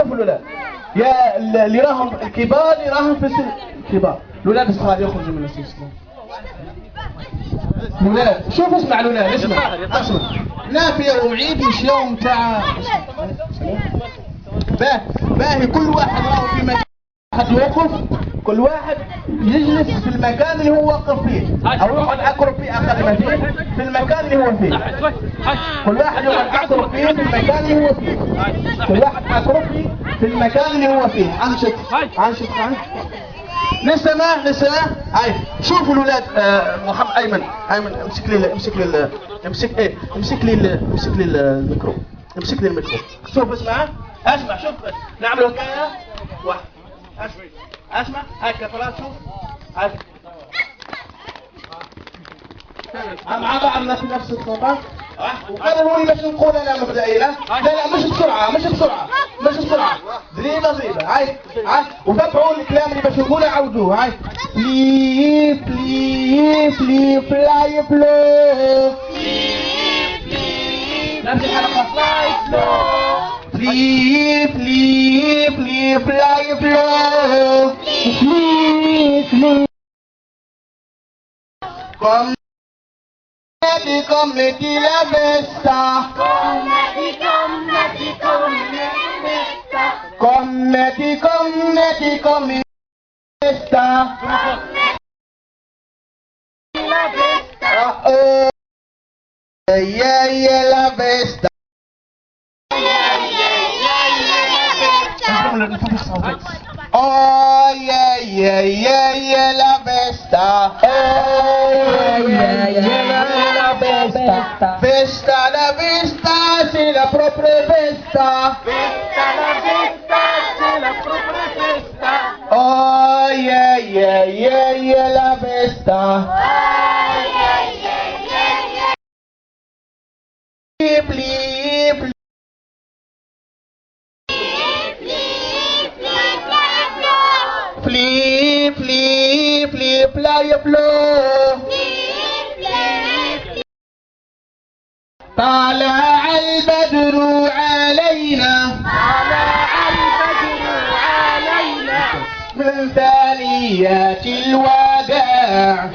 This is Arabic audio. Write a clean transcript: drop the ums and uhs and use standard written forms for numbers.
شوفوا الولاد، يا اللي راهم الكبار اللي راهم في السن الكبار، الولاد الصغار يخرجوا من السلسله. الولاد شوف اسمع الولاد اسمع. نافيه وعيد مش يوم تاع باهي. كل واحد راهو في مكان، واحد يوقف، كل واحد يجلس في المكان اللي هو واقف فيه، او يقعد اقرب فيه اقل ما فيه في المكان اللي هو فيه. كل واحد يقعد اقرب فيه في المكان اللي هو فيه. كل واحد اقرب فيه في المكان اللي هو فيه. انشط نسمع. هاي شوفوا الولاد. محمد ايمن امسك لي الميكرو. امسك لي الميكرو. شوف اسمع شوف نعمل حكايه واحد. اسمع هاي كفرات. شوف هاي مع بعضنا في نفس الصوت. وقرروا لي باش نقول انا مبدئيا. لا مش بسرعه ضريبه. هاي وتابعوا الكلام اللي باش نقوله عاودوه. هاي فلي فلاي فلو. نفس الحلقه فلاي فلاي فلو. Commetti la festa. Commetti festa. La festa. Oh, yeah, la festa. Oh, yeah, la festa. Oh, yeah. Festa la vista, c'est la propre festa. Festa la vista, c'est la propre festa. Oh yeah, la festa. Oh yeah. Flip, playa flow. طلع البدر علينا من ثنيات الوداع.